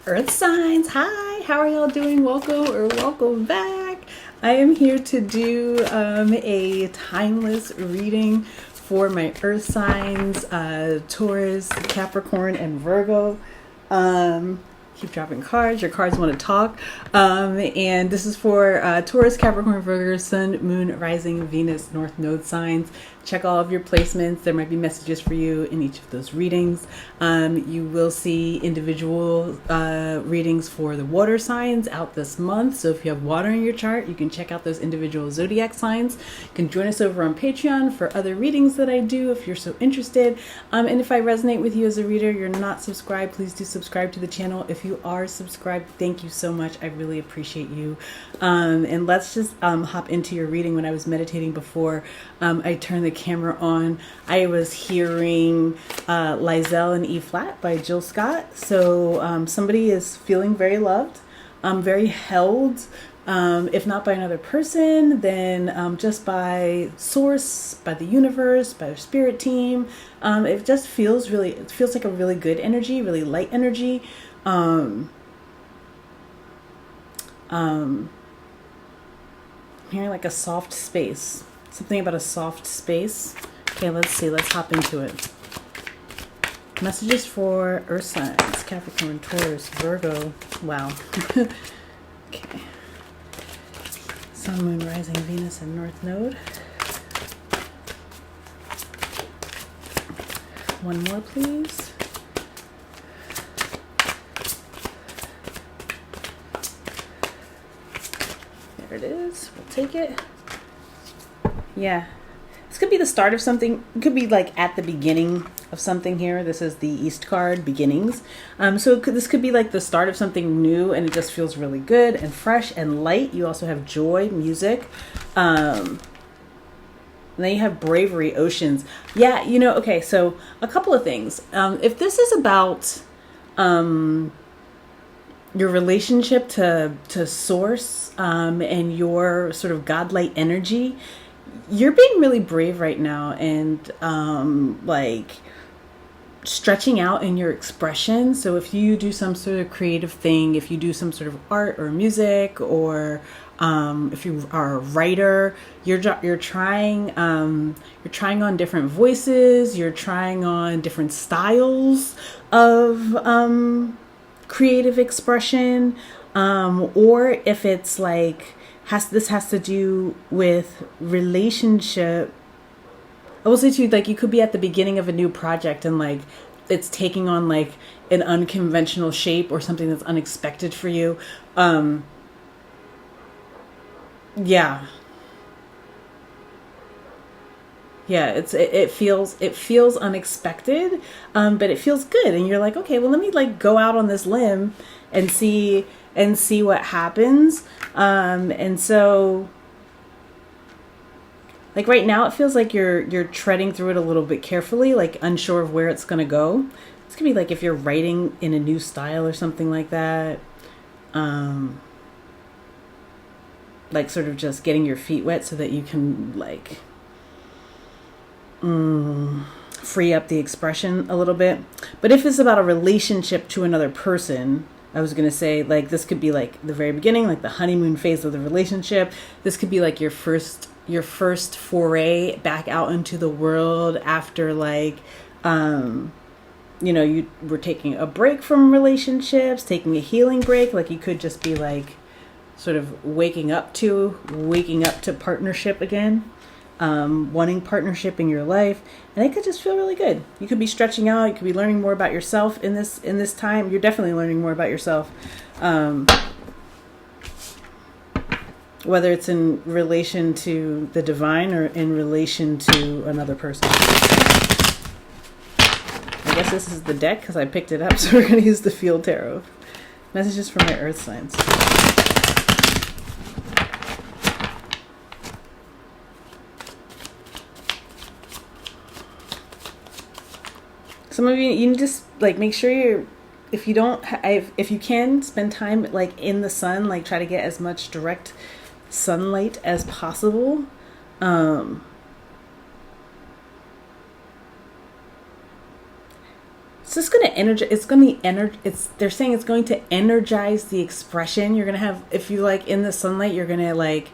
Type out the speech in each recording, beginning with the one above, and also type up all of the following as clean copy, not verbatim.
Earth signs, hi, how are y'all doing? Welcome back. I am here to do a timeless reading for my Earth signs, Taurus, Capricorn, and Virgo. Keep dropping cards. Your cards want to talk. And this is for Taurus, Capricorn, Virgo, Sun, Moon, Rising, Venus, North Node signs. Check all of your placements. There might be messages for you in each of those readings. You will see individual readings for the water signs out this month. So if you have water in your chart, you can check out those individual zodiac signs. You can join us over on Patreon for other readings that I do if you're so interested. And if I resonate with you as a reader, you're not subscribed, please do subscribe to the channel. If you are subscribed, thank you so much. I really appreciate you. And let's just hop into your reading. When I was meditating before I turned the camera on, I was hearing Lizelle and E flat by Jill Scott. So somebody is feeling very loved, very held, if not by another person, then just by source, by the universe, by their spirit team. It just feels it feels like a really good energy, really light energy. I'm hearing like a soft space. Something about a soft space. Okay, let's see. Let's hop into it. Messages for Earth signs, Capricorn, Taurus, Virgo. Wow. Okay. Sun, Moon, Rising, Venus, and North Node. One more, please. There it is. We'll take it. Yeah. This could be the start of something. It could be like at the beginning of something here. This is the East card, beginnings. This could be like the start of something new, and it just feels really good and fresh and light. You also have joy, music. And then you have bravery, oceans. Yeah, okay, so a couple of things. If this is about your relationship to source and your sort of godlike energy, you're being really brave right now and like stretching out in your expression. So if you do some sort of creative thing, if you do some sort of art or music, or if you are a writer, you're trying on different voices, you're trying on different styles of creative expression, or if it's like this has to do with relationship. I will say to you, like, you could be at the beginning of a new project and like it's taking on like an unconventional shape or something that's unexpected for you. Yeah, it feels unexpected, but it feels good, and you're like, okay, well, let me like go out on this limb and see what happens. And so, like right now, it feels like you're treading through it a little bit carefully, like unsure of where it's gonna go. It's gonna be like if you're writing in a new style or something like that. Like sort of just getting your feet wet so that you can like free up the expression a little bit. But if it's about a relationship to another person, I was going to say, like, this could be like the very beginning, like the honeymoon phase of the relationship. This could be like your first foray back out into the world after like, you were taking a break from relationships, taking a healing break. Like you could just be like sort of waking up to partnership again, wanting partnership in your life, and it could just feel really good. You could be stretching out, you could be learning more about yourself in this time. You're definitely learning more about yourself, whether it's in relation to the divine or in relation to another person. I guess this is the deck because I picked it up, so we're going to use the Field Tarot. Messages for my Earth signs. Some of you just like make sure if you can spend time like in the sun, like try to get as much direct sunlight as possible. it's just going to energize. It's going to they're saying it's going to energize the expression. You're going to have, if you like in the sunlight, you're going to like,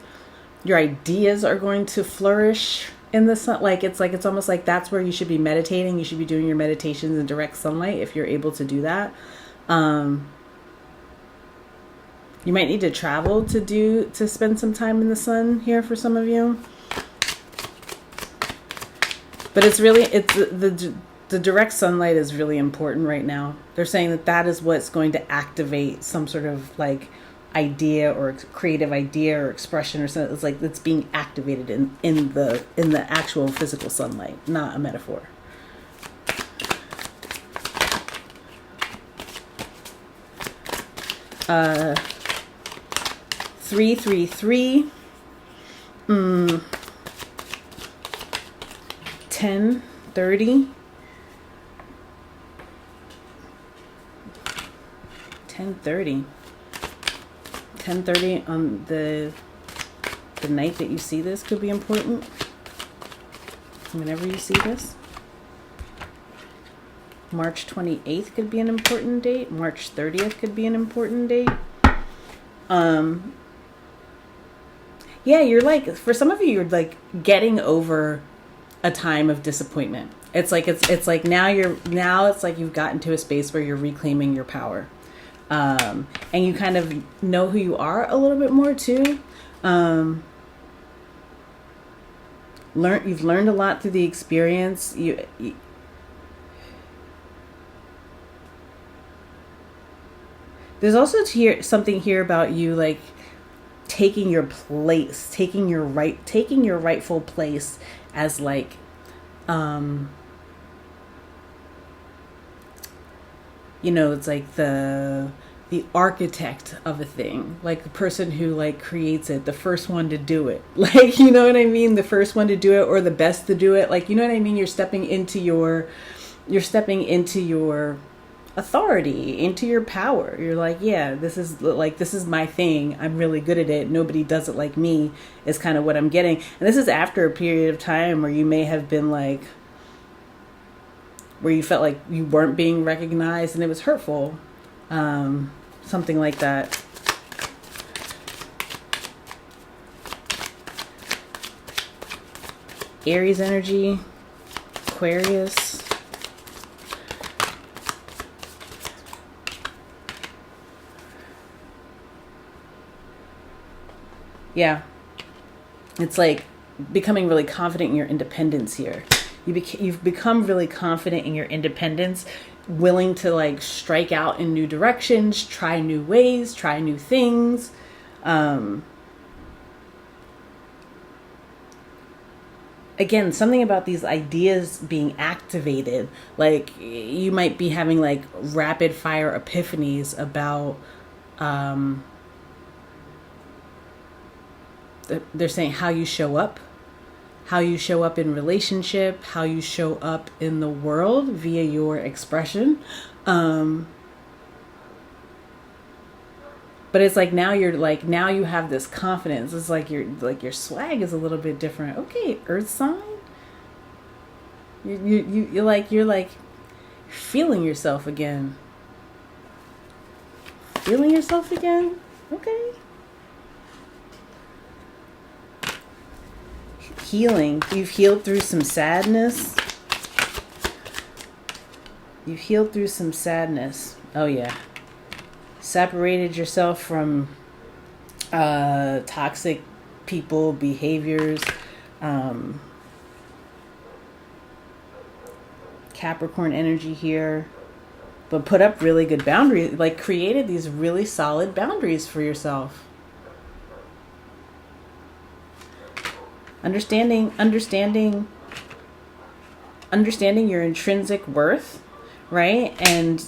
your ideas are going to flourish in the sun. It's almost like that's where you should be meditating. You should be doing your meditations in direct sunlight if you're able to do that. You might need to travel to spend some time in the sun here for some of you. But it's the direct sunlight is really important right now. They're saying that is what's going to activate some sort of like idea or creative idea or expression or something. It's like it's being activated in the actual physical sunlight, not a metaphor. Uh, 333. 10:30. 10:30. 10:30 on the night that you see this could be important. Whenever you see this. March 28th could be an important date. March 30th could be an important date. Yeah, you're like, for some of you, you're like getting over a time of disappointment. It's like now it's like you've gotten to a space where you're reclaiming your power. And you kind of know who you are a little bit more too. You've learned a lot through the experience. There's also something here about you like taking your place, taking your rightful place as like, it's like the architect of a thing, like the person who like creates it, the first one to do it, like, you know what I mean? The first one to do it or the best to do it. Like, you know what I mean? You're stepping into your authority, into your power. You're like, yeah, this is my thing. I'm really good at it. Nobody does it like me is kind of what I'm getting. And this is after a period of time where you may have been like, where you felt like you weren't being recognized and it was hurtful. Something like that. Aries energy, Aquarius. Yeah. It's like becoming really confident in your independence here. You've become really confident in your independence, willing to like strike out in new directions, try new ways, try new things. Again, something about these ideas being activated, like you might be having like rapid fire epiphanies about, they're saying how you show up in relationship, how you show up in the world via your expression. But it's like now you have this confidence. It's like your swag is a little bit different. Okay, Earth sign. You're like feeling yourself again. Feeling yourself again? Okay. Healing. You've healed through some sadness. Oh yeah. Separated yourself from toxic people, behaviors. Capricorn energy here. But put up really good boundaries, like created these really solid boundaries for yourself. Understanding your intrinsic worth, right? And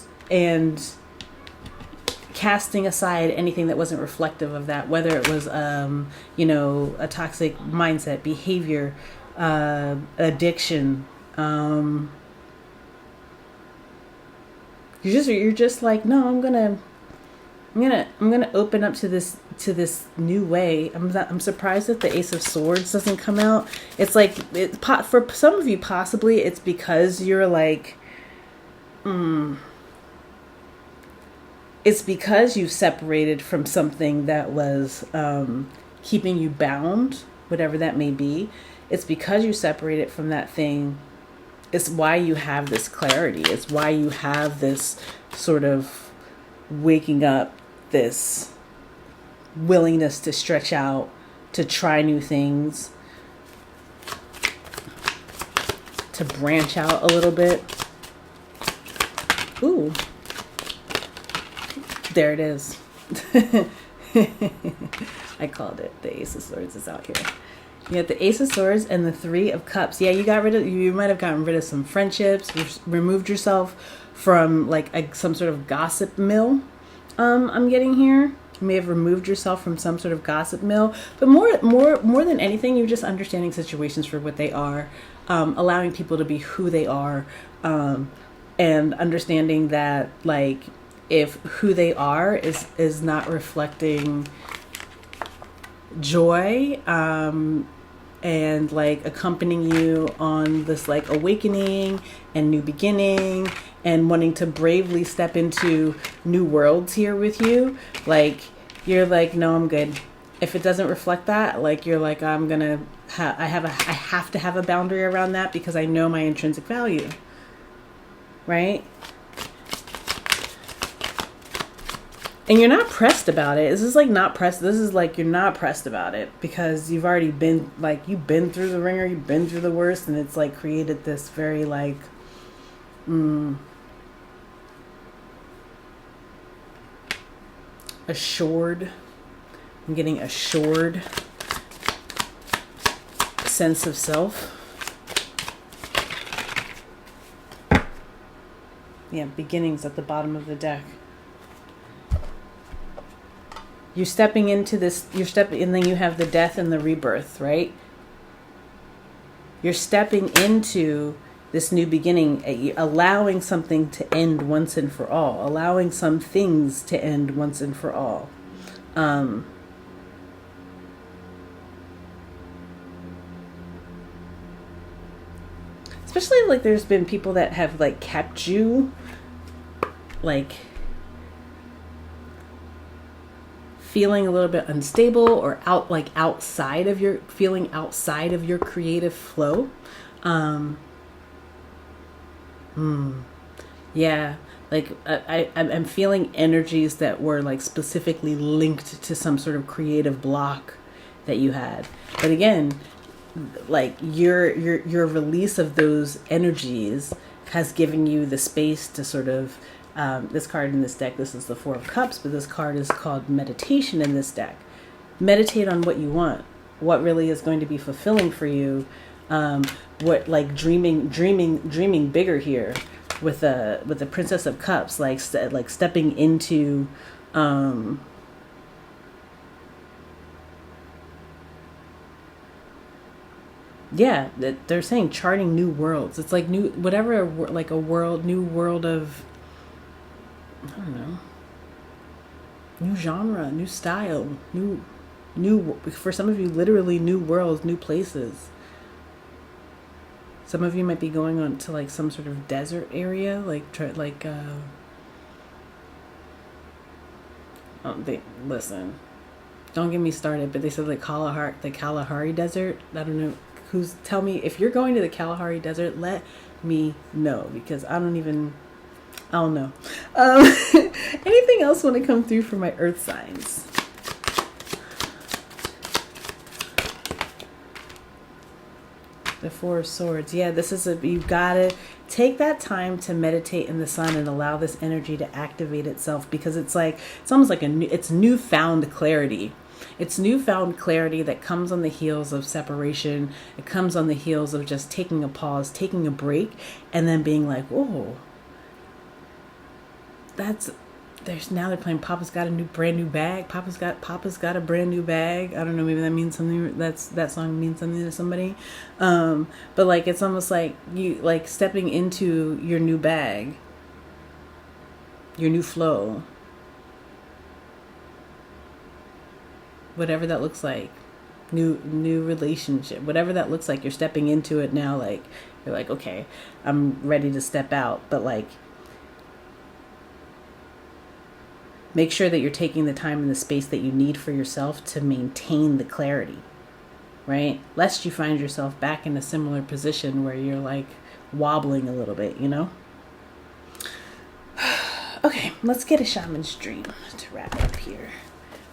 casting aside anything that wasn't reflective of that, whether it was a toxic mindset, behavior, addiction. You're just like, no, I'm gonna open up to this new way. I'm surprised that the Ace of Swords doesn't come out. It's like for some of you, possibly it's because you're like, it's because you separated from something that was keeping you bound, whatever that may be. It's because you separated from that thing. It's why you have this clarity. It's why you have this sort of waking up, this willingness to stretch out, to try new things, to branch out a little bit. Ooh. There it is. I called it. The Ace of Swords is out here. You have the Ace of Swords and the Three of Cups. Yeah, you might have gotten rid of some friendships, removed yourself from like some sort of gossip mill. I'm getting here. You may have removed yourself from some sort of gossip mill, but more than anything, you're just understanding situations for what they are, allowing people to be who they are, and understanding that like if who they are is not reflecting joy, and like accompanying you on this like awakening and new beginning and wanting to bravely step into new worlds here with you, like you're like, no, I'm good. If it doesn't reflect that, like you're like, I'm gonna I have to have a boundary around that because I know my intrinsic value, right? And you're not pressed about it. This is like not pressed. This is like you're not pressed about it because you've already been like, you've been through the ringer, you've been through the worst, and it's like created this very like, assured. I'm getting assured sense of self. Yeah, beginnings at the bottom of the deck. You're stepping into this, and then you have the death and the rebirth, right? You're stepping into this new beginning, allowing something to end once and for all, allowing some things to end once and for all. Especially like there's been people that have like kept you like feeling a little bit unstable or outside of your creative flow. Yeah, like I'm feeling energies that were like specifically linked to some sort of creative block that you had. But again, like your release of those energies has given you the space to sort of this card in this deck, this is the Four of Cups, but this card is called meditation in this deck. Meditate on what you want, what really is going to be fulfilling for you, what like dreaming bigger here with the Princess of Cups, like stepping into yeah, they're saying charting new worlds. It's like new whatever, like a world, new world of, I don't know, new genre, new style, new for some of you literally new worlds, new places. Some of you might be going on to like some sort of desert area, listen, don't get me started, but they said like the Kalahari Desert. I don't know tell me if you're going to the Kalahari Desert, let me know because I don't know. Anything else want to come through for my earth signs? The Four of Swords. Yeah, you've got to take that time to meditate in the sun and allow this energy to activate itself because it's almost like it's newfound clarity. It's newfound clarity that comes on the heels of separation. It comes on the heels of just taking a pause, taking a break, and then being like, "Oh, now they're playing Papa's got a brand new bag. Papa's got a brand new bag." I don't know, maybe that means something. That song means something to somebody. But like it's almost like you like stepping into your new bag, your new flow. Whatever that looks like, new relationship, whatever that looks like, you're stepping into it now. Like you're like, okay, I'm ready to step out. But like Make sure that you're taking the time and the space that you need for yourself to maintain the clarity, right? Lest you find yourself back in a similar position where you're like wobbling a little bit, you know? Okay, let's get a shaman's dream to wrap up here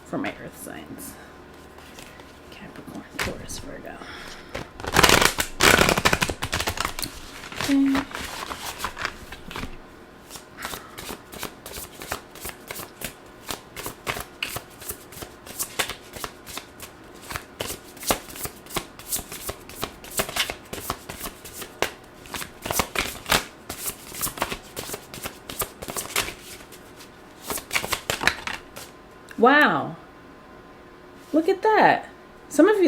for my earth signs. Capricorn, Taurus, Virgo. Okay. Wow. Look at that. Some of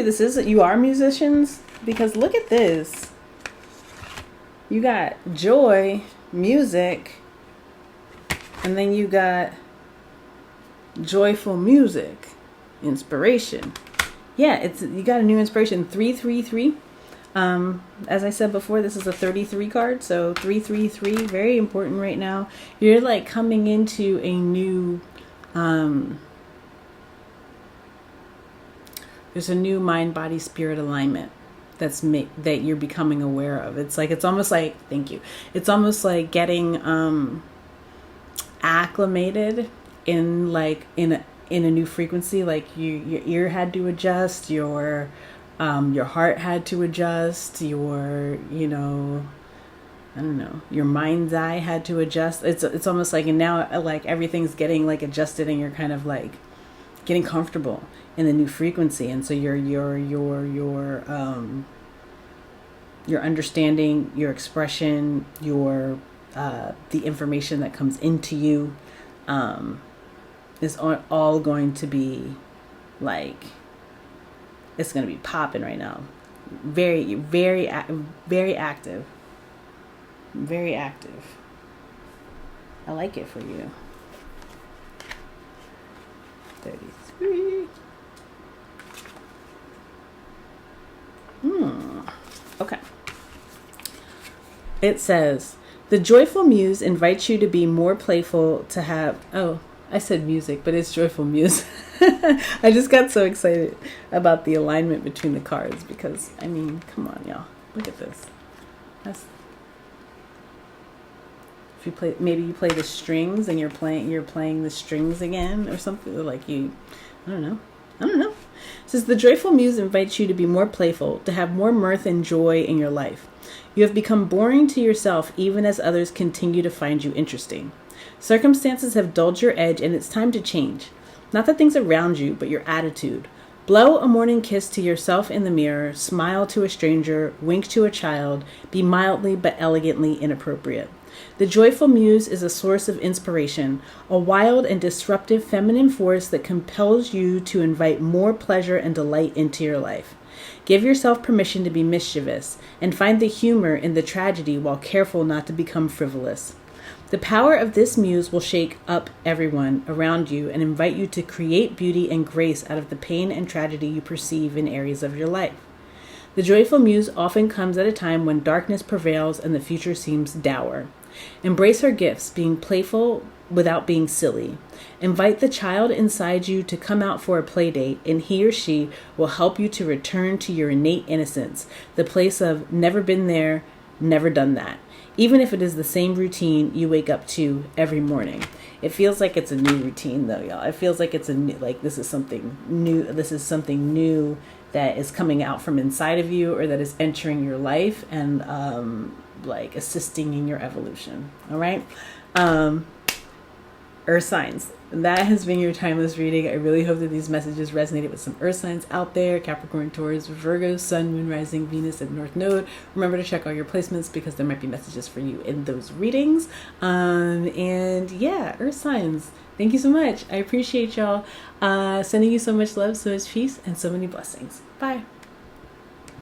you are musicians, because look at this. You got joy, music, and then you got joyful music, inspiration. Yeah, you got a new inspiration. 333. As I said before, this is a 33 card, so 333, very important right now. You're like coming into a new there's a new mind, body, spirit alignment that you're becoming aware of. It's almost like, thank you. It's almost like getting acclimated in a new frequency. Like your ear had to adjust, your heart had to adjust, your mind's eye had to adjust. It's almost like, and now like everything's getting like adjusted, and you're kind of like getting comfortable in the new frequency. And so your understanding, your expression, the information that comes into you is all going to be like, it's going to be popping right now. Very, very, very active. Very active. I like it for you. 33. Okay. It says, the joyful muse invites you to be more playful, to have... Oh, I said music, but it's joyful muse. I just got so excited about the alignment between the cards because, I mean, come on, y'all. Look at this. Maybe you play the strings and you're playing the strings again or something, or like I don't know. It says the joyful muse invites you to be more playful, to have more mirth and joy in your life. You have become boring to yourself even as others continue to find you interesting. Circumstances have dulled your edge and it's time to change. Not the things around you, but your attitude. Blow a morning kiss to yourself in the mirror, smile to a stranger, wink to a child, be mildly but elegantly inappropriate. The joyful muse is a source of inspiration, a wild and disruptive feminine force that compels you to invite more pleasure and delight into your life. Give yourself permission to be mischievous and find the humor in the tragedy while careful not to become frivolous. The power of this muse will shake up everyone around you and invite you to create beauty and grace out of the pain and tragedy you perceive in areas of your life. The joyful muse often comes at a time when darkness prevails and the future seems dour. Embrace her gifts, being playful without being silly. Invite the child inside you to come out for a play date, and he or she will help you to return to your innate innocence, the place of never been there, never done that. Even if it is the same routine you wake up to every morning. It feels like it's a new routine though, y'all. It feels like it's this is something new. This is something new that is coming out from inside of you, or that is entering your life and assisting in your evolution. All right. Earth signs. That has been your timeless reading. I really hope that these messages resonated with some earth signs out there. Capricorn, Taurus, Virgo, Sun, Moon, Rising, Venus, and North Node. Remember to check all your placements because there might be messages for you in those readings. And yeah, earth signs. Thank you so much. I appreciate y'all. Sending you so much love, so much peace, and so many blessings. Bye.